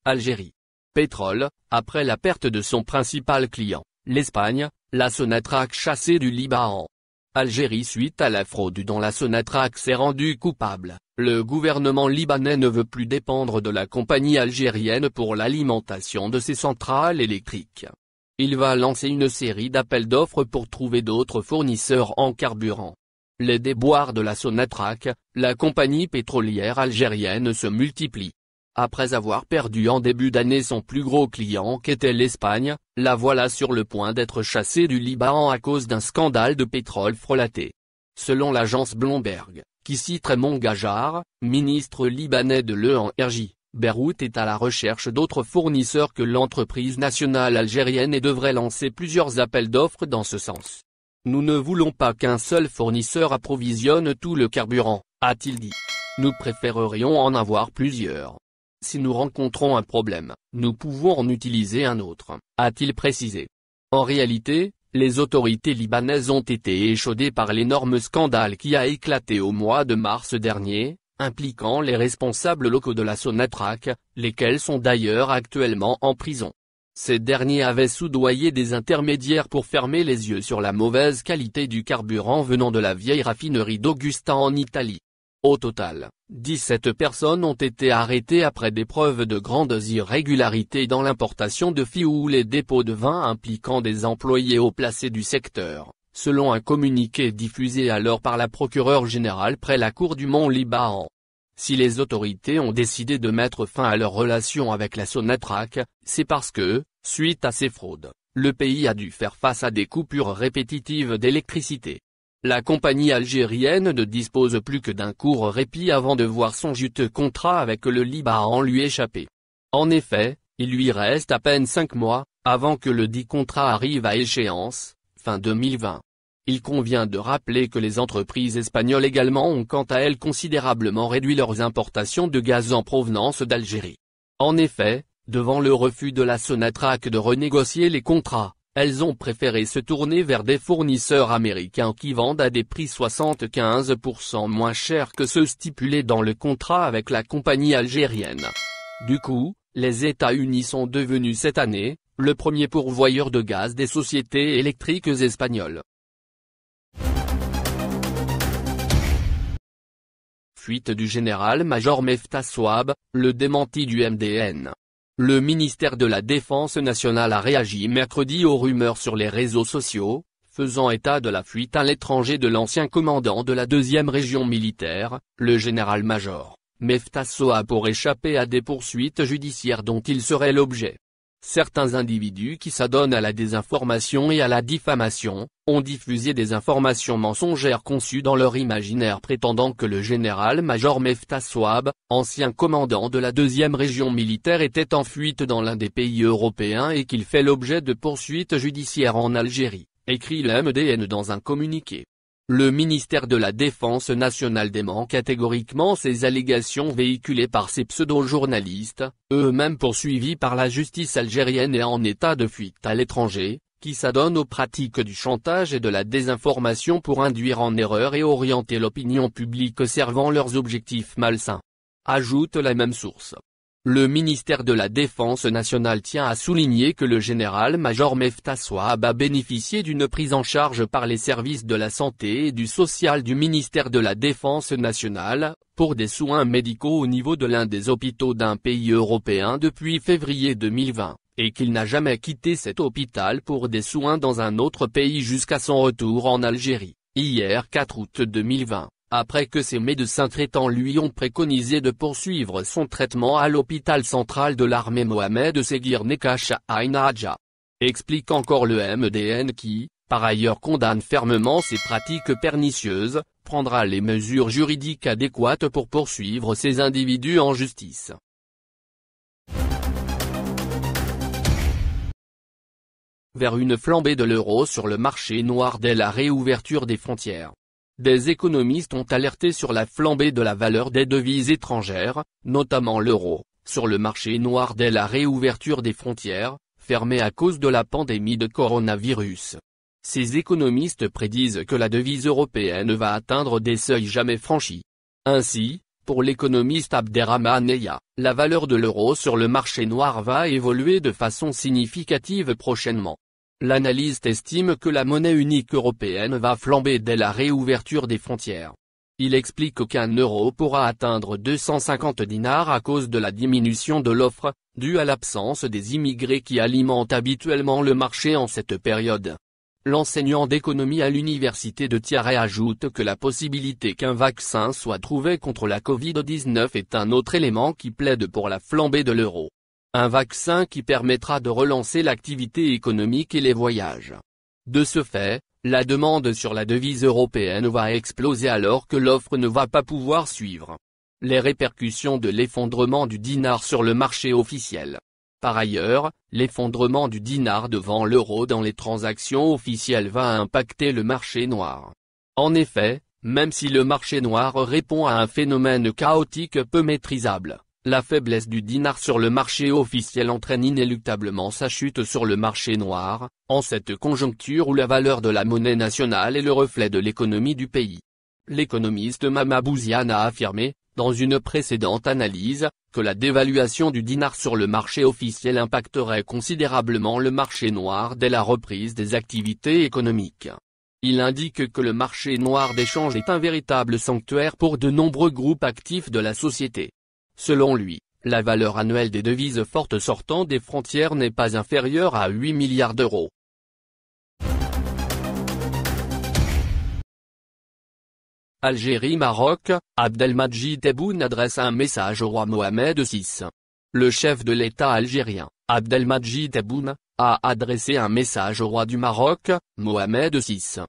Algérie. Pétrole. Après la perte de son principal client, l'Espagne, la Sonatrach chassée du Liban. Algérie. Suite à la fraude dont la Sonatrach s'est rendue coupable, le gouvernement libanais ne veut plus dépendre de la compagnie algérienne pour l'alimentation de ses centrales électriques. Il va lancer une série d'appels d'offres pour trouver d'autres fournisseurs en carburant. Les déboires de la Sonatrach, la compagnie pétrolière algérienne, se multiplient. Après avoir perdu en début d'année son plus gros client qu'était l'Espagne, la voilà sur le point d'être chassée du Liban à cause d'un scandale de pétrole frelaté. Selon l'agence Bloomberg, qui cite Raymond Gajjar, ministre libanais de l'Énergie, Beyrouth est à la recherche d'autres fournisseurs que l'entreprise nationale algérienne et devrait lancer plusieurs appels d'offres dans ce sens. Nous ne voulons pas qu'un seul fournisseur approvisionne tout le carburant, a-t-il dit. Nous préférerions en avoir plusieurs. Si nous rencontrons un problème, nous pouvons en utiliser un autre, a-t-il précisé. En réalité, les autorités libanaises ont été échaudées par l'énorme scandale qui a éclaté au mois de mars dernier, impliquant les responsables locaux de la Sonatrach, lesquels sont d'ailleurs actuellement en prison. Ces derniers avaient soudoyé des intermédiaires pour fermer les yeux sur la mauvaise qualité du carburant venant de la vieille raffinerie d'Augusta en Italie. Au total, 17 personnes ont été arrêtées après des preuves de grandes irrégularités dans l'importation de fioul et dépôts de vin impliquant des employés haut placés du secteur, selon un communiqué diffusé alors par la procureure générale près la cour du Mont-Liban. Si les autorités ont décidé de mettre fin à leur relation avec la Sonatrach, c'est parce que, suite à ces fraudes, le pays a dû faire face à des coupures répétitives d'électricité. La compagnie algérienne ne dispose plus que d'un court répit avant de voir son juteux contrat avec le Liban lui échapper. En effet, il lui reste à peine 5 mois, avant que le dit contrat arrive à échéance, fin 2020. Il convient de rappeler que les entreprises espagnoles également ont quant à elles considérablement réduit leurs importations de gaz en provenance d'Algérie. En effet, devant le refus de la Sonatrach de renégocier les contrats, elles ont préféré se tourner vers des fournisseurs américains qui vendent à des prix 75% moins chers que ceux stipulés dans le contrat avec la compagnie algérienne. Du coup, les États-Unis sont devenus cette année, le premier pourvoyeur de gaz des sociétés électriques espagnoles. Fuite du général-major Meftah Souab, le démenti du MDN. Le ministère de la Défense nationale a réagi mercredi aux rumeurs sur les réseaux sociaux, faisant état de la fuite à l'étranger de l'ancien commandant de la 2e région militaire, le général-major Meftah Souab, pour échapper à des poursuites judiciaires dont il serait l'objet. Certains individus qui s'adonnent à la désinformation et à la diffamation, ont diffusé des informations mensongères conçues dans leur imaginaire prétendant que le général-major Meftah Souab, ancien commandant de la 2e région militaire, était en fuite dans l'un des pays européens et qu'il fait l'objet de poursuites judiciaires en Algérie, écrit le MDN dans un communiqué. Le ministère de la Défense nationale dément catégoriquement ces allégations véhiculées par ces pseudo-journalistes, eux-mêmes poursuivis par la justice algérienne et en état de fuite à l'étranger, qui s'adonnent aux pratiques du chantage et de la désinformation pour induire en erreur et orienter l'opinion publique servant leurs objectifs malsains. Ajoute la même source. Le ministère de la Défense nationale tient à souligner que le général-major Meftah Souab a bénéficié d'une prise en charge par les services de la santé et du social du ministère de la Défense nationale, pour des soins médicaux au niveau de l'un des hôpitaux d'un pays européen depuis février 2020, et qu'il n'a jamais quitté cet hôpital pour des soins dans un autre pays jusqu'à son retour en Algérie, hier 4 août 2020. Après que ses médecins traitants lui ont préconisé de poursuivre son traitement à l'hôpital central de l'armée Mohamed Seguir Nekash à Ain Hadja. Explique encore le MDN qui, par ailleurs, condamne fermement ces pratiques pernicieuses, prendra les mesures juridiques adéquates pour poursuivre ces individus en justice. Vers une flambée de l'euro sur le marché noir dès la réouverture des frontières. Des économistes ont alerté sur la flambée de la valeur des devises étrangères, notamment l'euro, sur le marché noir dès la réouverture des frontières, fermées à cause de la pandémie de coronavirus. Ces économistes prédisent que la devise européenne va atteindre des seuils jamais franchis. Ainsi, Pour l'économiste Abderrahmane Eya, la valeur de l'euro sur le marché noir va évoluer de façon significative prochainement. L'analyste estime que la monnaie unique européenne va flamber dès la réouverture des frontières. Il explique qu'un euro pourra atteindre 250 dinars à cause de la diminution de l'offre, due à l'absence des immigrés qui alimentent habituellement le marché en cette période. L'enseignant d'économie à l'université de Tiare ajoute que la possibilité qu'un vaccin soit trouvé contre la Covid-19 est un autre élément qui plaide pour la flambée de l'euro. Un vaccin qui permettra de relancer l'activité économique et les voyages. De ce fait, la demande sur la devise européenne va exploser alors que l'offre ne va pas pouvoir suivre. Les répercussions de l'effondrement du dinar sur le marché officiel. Par ailleurs, l'effondrement du dinar devant l'euro dans les transactions officielles va impacter le marché noir. En effet, même si le marché noir répond à un phénomène chaotique peu maîtrisable, la faiblesse du dinar sur le marché officiel entraîne inéluctablement sa chute sur le marché noir, en cette conjoncture où la valeur de la monnaie nationale est le reflet de l'économie du pays. L'économiste Mama Bouziane a affirmé, dans une précédente analyse, que la dévaluation du dinar sur le marché officiel impacterait considérablement le marché noir dès la reprise des activités économiques. Il indique que le marché noir d'échange est un véritable sanctuaire pour de nombreux groupes actifs de la société. Selon lui, la valeur annuelle des devises fortes sortant des frontières n'est pas inférieure à 8 milliards d'euros. Algérie-Maroc, Abdelmadjid Tebboune adresse un message au roi Mohamed VI. Le chef de l'État algérien, Abdelmadjid Tebboune, a adressé un message au roi du Maroc, Mohamed VI.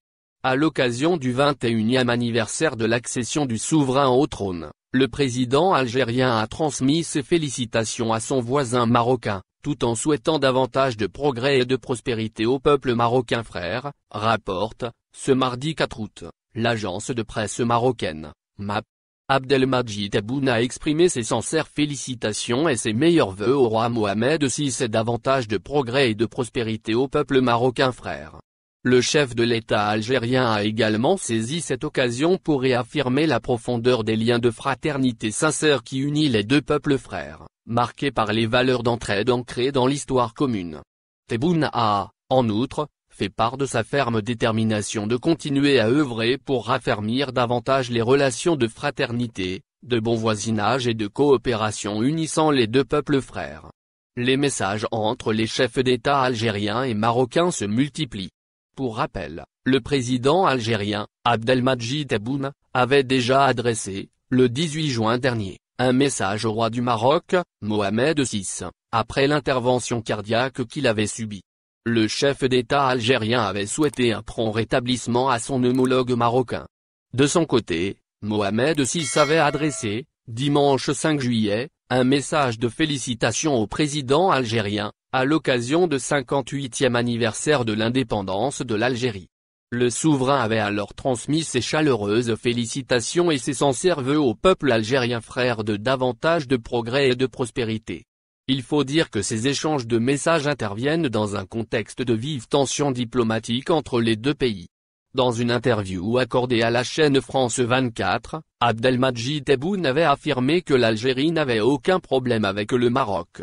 À l'occasion du 21e anniversaire de l'accession du souverain au trône, le président algérien a transmis ses félicitations à son voisin marocain, tout en souhaitant davantage de progrès et de prospérité au peuple marocain frère, rapporte, ce mardi 4 août, l'agence de presse marocaine, MAP. Abdelmadjid Tebboune a exprimé ses sincères félicitations et ses meilleurs vœux au roi Mohamed VI et davantage de progrès et de prospérité au peuple marocain frère. Le chef de l'État algérien a également saisi cette occasion pour réaffirmer la profondeur des liens de fraternité sincère qui unit les deux peuples frères, marqués par les valeurs d'entraide ancrées dans l'histoire commune. Tebboune a, en outre, fait part de sa ferme détermination de continuer à œuvrer pour raffermir davantage les relations de fraternité, de bon voisinage et de coopération unissant les deux peuples frères. Les messages entre les chefs d'État algériens et marocains se multiplient. Pour rappel, le président algérien, Abdelmadjid Tebboune, avait déjà adressé, le 18 juin dernier, un message au roi du Maroc, Mohamed VI, après l'intervention cardiaque qu'il avait subie. Le chef d'État algérien avait souhaité un prompt rétablissement à son homologue marocain. De son côté, Mohamed VI avait adressé, dimanche 5 juillet, un message de félicitations au président algérien, à l'occasion du 58e anniversaire de l'indépendance de l'Algérie. Le souverain avait alors transmis ses chaleureuses félicitations et ses sincères vœux au peuple algérien frère de davantage de progrès et de prospérité. Il faut dire que ces échanges de messages interviennent dans un contexte de vives tensions diplomatiques entre les deux pays. Dans une interview accordée à la chaîne France 24, Abdelmadjid Tebboune avait affirmé que l'Algérie n'avait aucun problème avec le Maroc.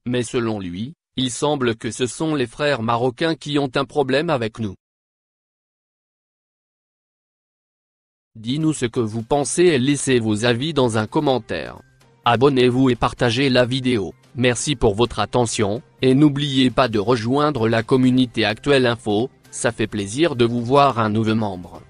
Mais selon lui, il semble que ce sont les frères marocains qui ont un problème avec nous. Dis-nous ce que vous pensez et laissez vos avis dans un commentaire. Abonnez-vous et partagez la vidéo. Merci pour votre attention, et n'oubliez pas de rejoindre la communauté Actuelle Info, ça fait plaisir de vous voir un nouveau membre.